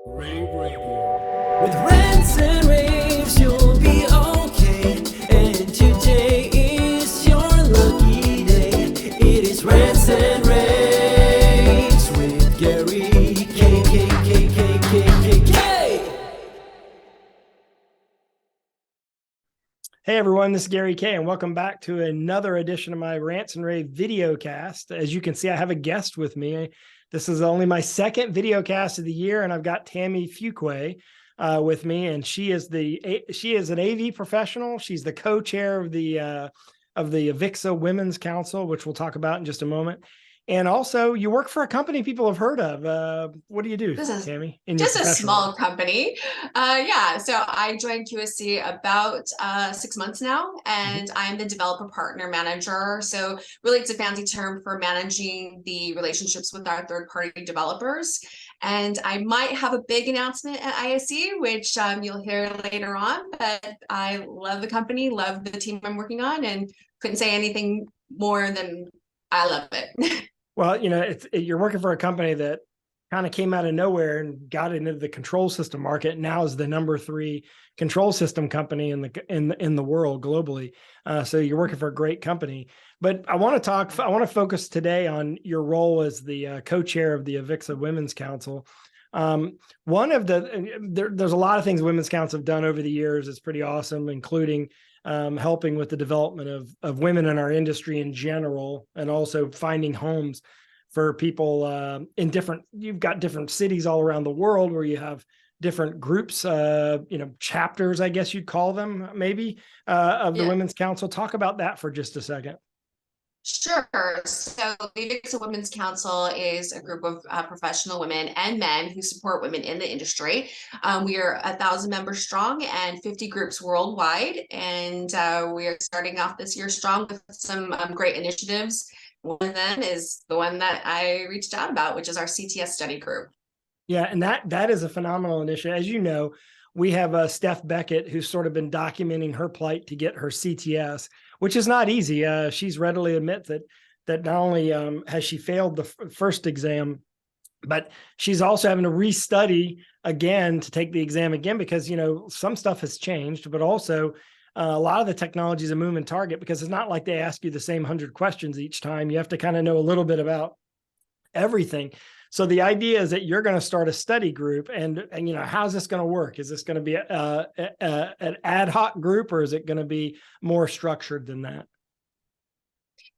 rAVE Radio. With rants and raves, you'll be okay. And today is your lucky day. It is rants and raves with Gary K. Hey everyone, this is Gary K, and welcome back to another edition of my Rants and Rave video cast. As you can see, I have a guest with me. This is only my second video cast of the year, and I've got Tammy Fuqua with me, and she is an AV professional. She's the co-chair of the AVIXA Women's Council, which we'll talk about in just a moment. And also, you work for a company people have heard of. What do you do, Tammy? Just a small company. So I joined QSC about 6 months now, and I'm the developer partner manager. So really it's a fancy term for managing the relationships with our third-party developers. And I might have a big announcement at ISE, which you'll hear later on, but I love the company, love the team I'm working on, and couldn't say anything more than I love it. Well, you're working for a company that kind of came out of nowhere and got into the control system market. Now is the number 3 control system company in the world globally. So you're working for a great company. But I want to focus today on your role as the co-chair of the AVIXA Women's Council. There's a lot of things Women's Council have done over the years. It's pretty awesome, including helping with the development of women in our industry in general, and also finding homes for people you've got different cities all around the world where you have different groups, chapters, I guess you'd call them maybe, of the Women's Council. Talk about that for just a second. Sure. So the AVIXA Women's Council is a group of professional women and men who support women in the industry. We are 1,000 members strong and 50 groups worldwide. And we are starting off this year strong with some great initiatives. One of them is the one that I reached out about, which is our CTS study group. Yeah, and that is a phenomenal initiative. As you know, we have Steph Beckett, who's sort of been documenting her plight to get her CTS, which is not easy. She's readily admit that not only has she failed the first exam, but she's also having to restudy again to take the exam again because, some stuff has changed, but also a lot of the technology is a moving target because it's not like they ask you the same 100 questions each time. You have to kind of know a little bit about everything. So the idea is that you're going to start a study group, and how's this going to work? Is this going to be an ad hoc group, or is it going to be more structured than that?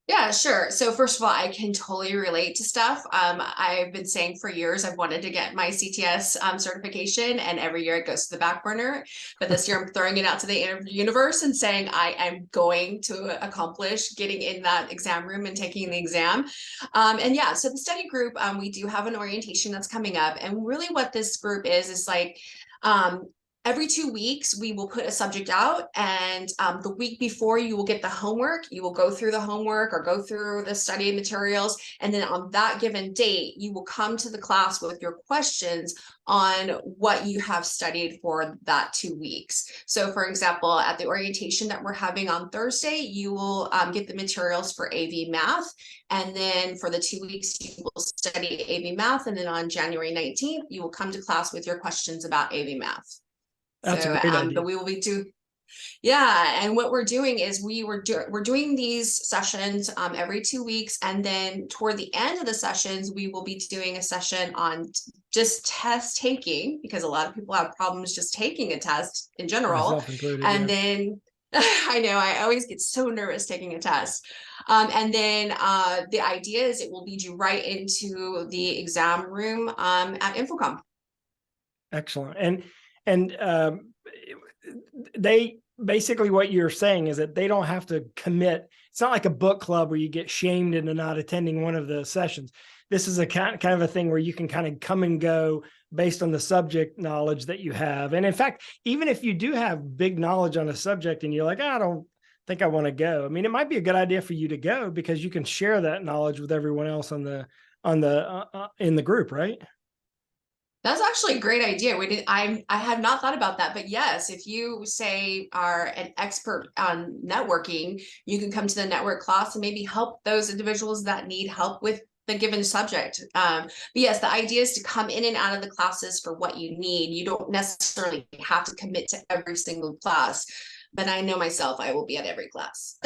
Yeah, sure. So first of all, I can totally relate to Steph. I've been saying for years I've wanted to get my CTS certification, and every year it goes to the back burner. But this year I'm throwing it out to the universe and saying I am going to accomplish getting in that exam room and taking the exam. So the study group, we do have an orientation that's coming up, and really what this group is like. Every 2 weeks, we will put a subject out, and the week before you will get the homework. You will go through the homework or go through the study materials. And then on that given date, you will come to the class with your questions on what you have studied for that 2 weeks. So for example, at the orientation that we're having on Thursday, you will get the materials for AV math. And then for the 2 weeks, you will study AV math. And then on January 19th, you will come to class with your questions about AV math. That's a great idea. But we will be and what we're doing is we're doing these sessions every 2 weeks, and then toward the end of the sessions we will be doing a session on just test taking, because a lot of people have problems just taking a test in general. Then I know I always get so nervous taking a test. The idea is it will lead you right into the exam room at Infocom. Excellent. And they basically, what you're saying is that they don't have to commit. It's not like a book club where you get shamed into not attending one of the sessions. This is a kind of a thing where you can kind of come and go based on the subject knowledge that you have. And in fact, even if you do have big knowledge on a subject and you're like, I don't think I want to go. I mean, it might be a good idea for you to go because you can share that knowledge with everyone else in the group, right? That's actually a great idea. I had not thought about that, but yes, if you say are an expert on networking, you can come to the network class and maybe help those individuals that need help with the given subject. But yes, the idea is to come in and out of the classes for what you need. You don't necessarily have to commit to every single class, but I know myself, I will be at every class.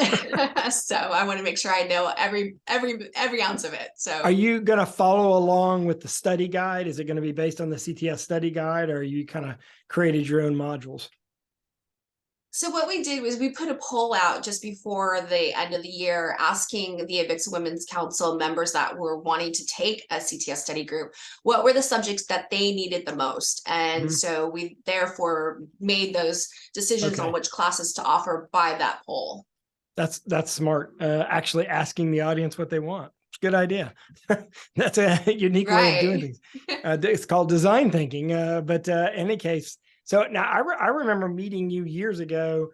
So I want to make sure I know every ounce of it. So are you going to follow along with the study guide? Is it going to be based on the CTS study guide, or you kind of created your own modules? So what we did was we put a poll out just before the end of the year asking the AVIXA Women's Council members that were wanting to take a CTS study group, what were the subjects that they needed the most? And so we therefore made those decisions on which classes to offer by that poll. That's smart. Actually asking the audience what they want. Good idea. That's a unique way of doing things. It's called design thinking. But in any case, so now I remember meeting you years ago.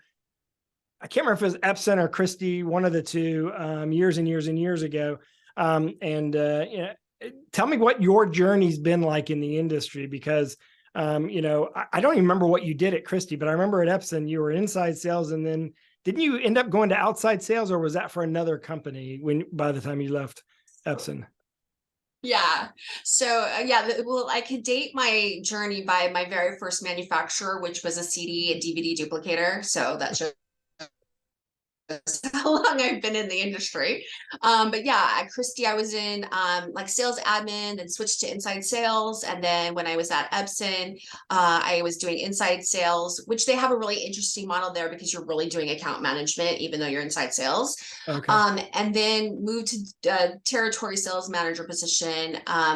I can't remember if it was Epson or Christy, one of the two, years and years and years ago. You know, tell me what your journey's been like in the industry, because you know, I don't even remember what you did at Christy, but I remember at Epson you were inside sales, and then didn't you end up going to outside sales, or was that for another company by the time you left Epson? Yeah. So yeah, well, I could date my journey by my very first manufacturer, which was a CD and DVD duplicator. So that shows how long I've been in the industry. But yeah, at Christie, I was in like sales admin, then switched to inside sales. And then when I was at Epson, I was doing inside sales, which they have a really interesting model there because you're really doing account management, even though you're inside sales. And then moved to territory sales manager position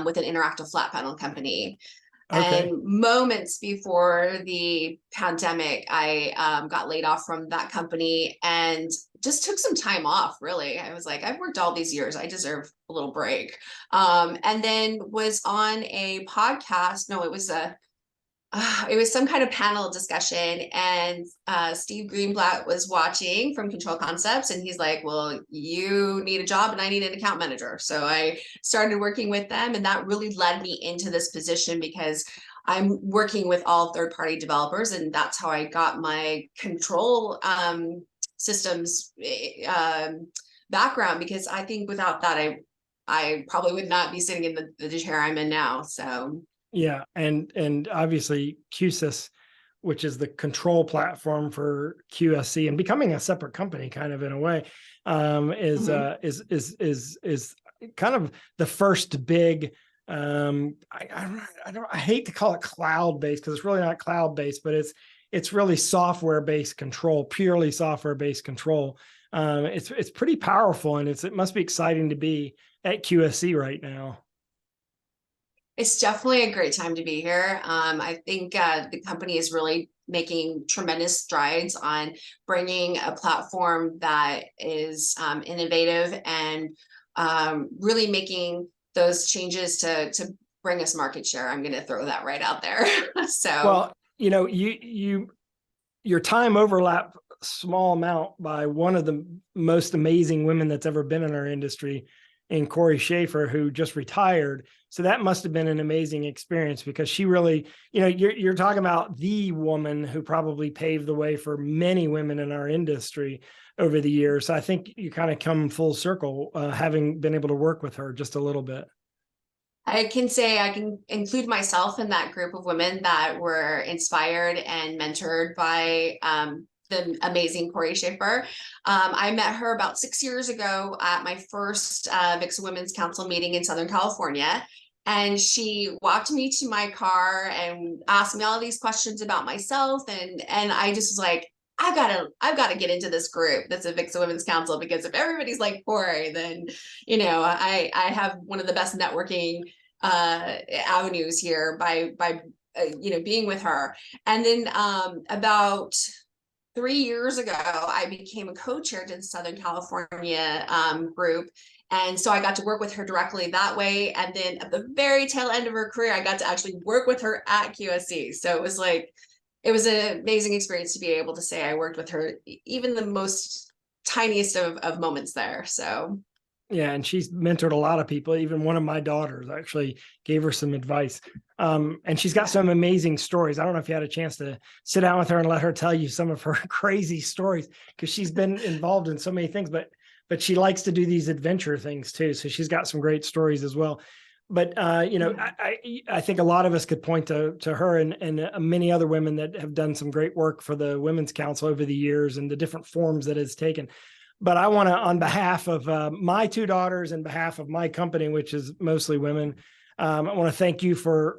with an interactive flat panel company. And moments before the pandemic, I got laid off from that company and just took some time off, really. I was like, I've worked all these years. I deserve a little break. And then was on a podcast. No, it was some kind of panel discussion, and Steve Greenblatt was watching from Control Concepts, and he's like, well, you need a job and I need an account manager. So I started working with them, and that really led me into this position because I'm working with all third-party developers, and that's how I got my control systems background, because I think without that, I probably would not be sitting in the chair I'm in now. So yeah, and obviously QSYS, which is the control platform for QSC, and becoming a separate company, kind of in a way, is kind of the first big. I hate to call it cloud based, because it's really not cloud based, but it's really software based control, purely software based control. It's pretty powerful, and it must be exciting to be at QSC right now. It's definitely a great time to be here. I think the company is really making tremendous strides on bringing a platform that is innovative and really making those changes to bring us market share. I'm going to throw that right out there. So, well, you know, your time overlap small amount by one of the most amazing women that's ever been in our industry, and Corey Schaefer, who just retired. So that must have been an amazing experience, because she really, you know, you're talking about the woman who probably paved the way for many women in our industry over the years. So I think you kind of come full circle, having been able to work with her just a little bit. I can say I can include myself in that group of women that were inspired and mentored by the amazing Corey Schaefer. I met her about 6 years ago at my first AVIXA Women's Council meeting in Southern California. And she walked me to my car and asked me all these questions about myself. And I just was like, I've got to get into this group that's AVIXA Women's Council, because if everybody's like Corey, then, you know, I have one of the best networking avenues here by you know, being with her. And then about 3 years ago, I became a co-chair to the Southern California group. And so I got to work with her directly that way. And then at the very tail end of her career, I got to actually work with her at QSC. So it was like, it was an amazing experience to be able to say I worked with her, even the most tiniest of moments there. So yeah, and she's mentored a lot of people. Even one of my daughters actually gave her some advice. And she's got some amazing stories. I don't know if you had a chance to sit down with her and let her tell you some of her crazy stories, because she's been involved in so many things. But but she likes to do these adventure things too. So she's got some great stories as well. But I think a lot of us could point to her and many other women that have done some great work for the Women's Council over the years and the different forms that it's taken. But I want to, on behalf of my two daughters and behalf of my company, which is mostly women, I want to thank you for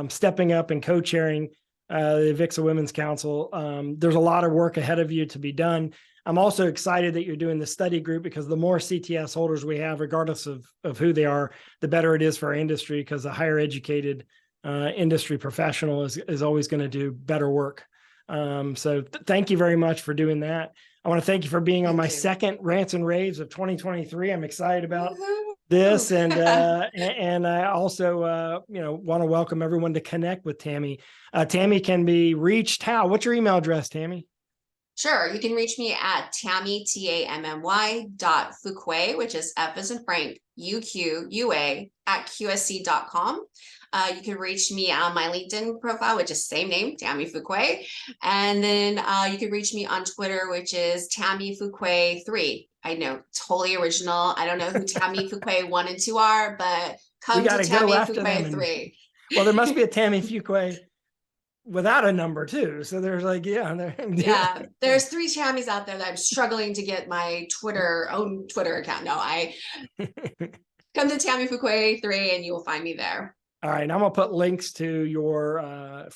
stepping up and co-chairing the AVIXA Women's Council. There's a lot of work ahead of you to be done. I'm also excited that you're doing the study group, because the more CTS holders we have, regardless of who they are, the better it is for our industry, because a higher educated industry professional is always going to do better work. So thank you very much for doing that. I want to thank you for being on my second Rants and Raves of 2023. I'm excited about this, and I also want to welcome everyone to connect with Tammy. Tammy can be reached how? What's your email address, Tammy? Sure. You can reach me at Tammy, TAMMY.Fuquay, which is F as in Frank, UQUA at QSC.com. You can reach me on my LinkedIn profile, which is same name, Tammy Fuquay. And then you can reach me on Twitter, which is Tammy Fuquay 3. I know, totally original. I don't know who Tammy Fuquay 1 and 2 are, but come to Tammy Fuquay 3. Well, there must be a Tammy Fuquay without a number too. So there's like, there's 3 Tammys out there that I'm struggling to get my own Twitter account. No, I come to Tammy Fuquay 3 and you will find me there. All right. I'm going to put links to your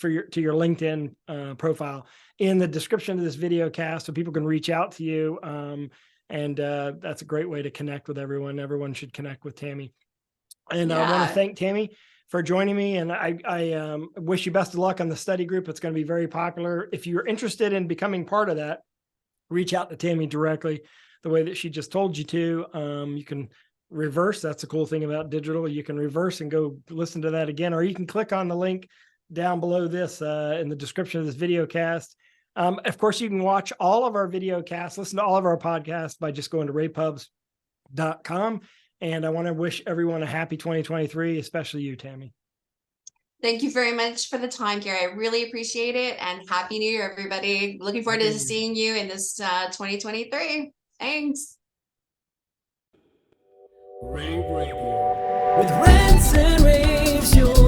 LinkedIn profile in the description of this video cast, so people can reach out to you. And that's a great way to connect with everyone. Everyone should connect with Tammy. And I want to thank Tammy for joining me. And I wish you best of luck on the study group. It's going to be very popular. If you're interested in becoming part of that, reach out to Tammy directly the way that she just told you to. You can reverse. That's the cool thing about digital. You can reverse and go listen to that again, or you can click on the link down below this in the description of this video cast. Of course, you can watch all of our video casts, listen to all of our podcasts by just going to rAVEPubs.com. And I want to wish everyone a happy 2023, especially you, Tammy. Thank you very much for the time, Gary. I really appreciate it. And Happy New Year, everybody. Looking forward to seeing you in this 2023. Thanks. rAVE Radio. With Rants and Raves, you'll